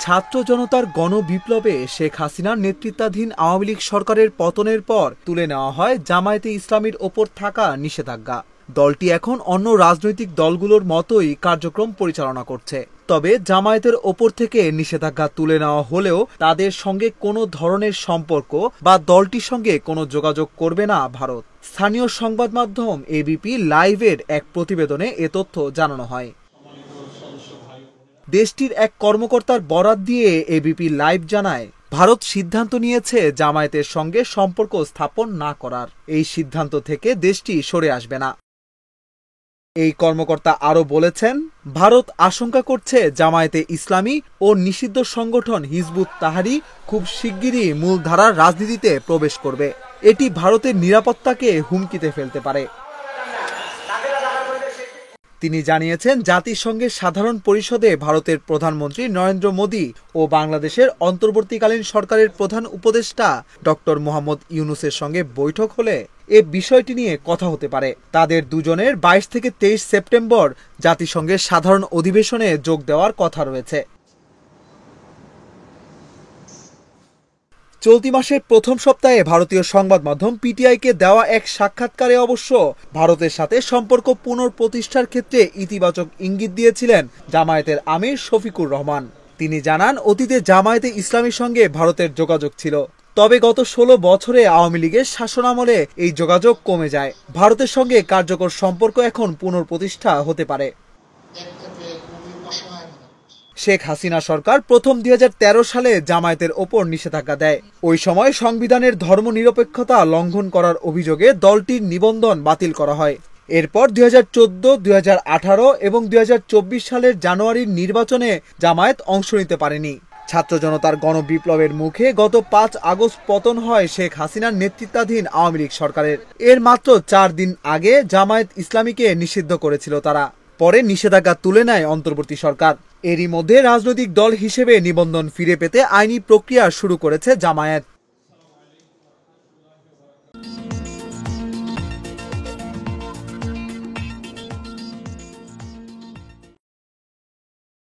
ছাত্র জনতার গণবিপ্লবে শেখ হাসিনার নেতৃত্বাধীন আওয়ামী লীগ সরকারের পতনের পর তুলে নেওয়া হয় জামায়াতে ইসলামীর ওপর থাকা নিষেধাজ্ঞা। দলটি এখন অন্য রাজনৈতিক দলগুলোর মতোই কার্যক্রম পরিচালনা করছে। তবে জামায়াতের ওপর থেকে নিষেধাজ্ঞা তুলে নেওয়া হলেও তাদের সঙ্গে কোনো ধরনের সম্পর্ক বা দলটির সঙ্গে কোনো যোগাযোগ করবে না ভারত। স্থানীয় সংবাদ মাধ্যম এবিপি লাইভের এক প্রতিবেদনে এ তথ্য জানানো হয়। দেশটির এক কর্মকর্তার বরাত দিয়ে এবিপি লাইভ জানায়, ভারত সিদ্ধান্ত নিয়েছে জামায়াতের সঙ্গে সম্পর্ক স্থাপন না করার। এই সিদ্ধান্ত থেকে দেশটি সরে আসবে না। এই কর্মকর্তা আরও বলেছেন, ভারত আশঙ্কা করছে জামায়াতে ইসলামী ও নিষিদ্ধ সংগঠন হিজবুত তাহরির খুব শিগগিরই মূলধারার রাজনীতিতে প্রবেশ করবে। এটি ভারতের নিরাপত্তাকে হুমকিতে ফেলতে পারে। তিনি জানিয়েছেন, জাতিসংঘের সাধারণ পরিষদে ভারতের প্রধানমন্ত্রী নরেন্দ্র মোদী ও বাংলাদেশের অন্তর্বর্তীকালীন সরকারের প্রধান উপদেষ্টা ডক্টর মোহাম্মদ ইউনূসের সঙ্গে বৈঠক হলে এ বিষয়টি নিয়ে কথা হতে পারে। তাদের দুজনের 22 থেকে 23 সেপ্টেম্বর জাতিসংঘের সাধারণ অধিবেশনে যোগ দেওয়ার কথা রয়েছে। চলতি মাসের প্রথম সপ্তাহে ভারতীয় সংবাদ মাধ্যম পিটিআইকে দেওয়া এক সাক্ষাৎকারে অবশ্য ভারতের সাথে সম্পর্ক পুনঃপ্রতিষ্ঠার ক্ষেত্রে ইতিবাচক ইঙ্গিত দিয়েছিলেন জামায়াতের আমির শফিকুর রহমান। তিনি জানান, অতীতে জামায়াতে ইসলামীর সঙ্গে ভারতের যোগাযোগ ছিল, তবে গত 16 বছরে আওয়ামী লীগের শাসনামলে এই যোগাযোগ কমে যায়। ভারতের সঙ্গে কার্যকর সম্পর্ক এখন পুনঃপ্রতিষ্ঠা হতে পারে। শেখ হাসিনা সরকার প্রথম 2013 সালে জামায়াতের ওপর নিষেধাজ্ঞা দেয়। ওই সময় সংবিধানের ধর্মনিরপেক্ষতা লঙ্ঘন করার অভিযোগে দলটির নিবন্ধন বাতিল করা হয়। এরপর 2014, 2018 এবং 2024 সালের জানুয়ারির নির্বাচনে জামায়াত অংশ নিতে পারেনি। ছাত্র জনতার গণবিপ্লবের মুখে গত 5 আগস্ট পতন হয় শেখ হাসিনার নেতৃত্বাধীন আওয়ামী লীগ সরকারের। এর মাত্র 4 দিন আগে জামায়াত ইসলামীকে নিষিদ্ধ করেছিল তারা। পরে নিষেধাজ্ঞা তুলে নেয় অন্তর্বর্তী সরকার। এরই মধ্যে রাজনৈতিক দল হিসেবে নিবন্ধন ফিরে পেতে আইনি প্রক্রিয়া শুরু করেছে জামায়াত।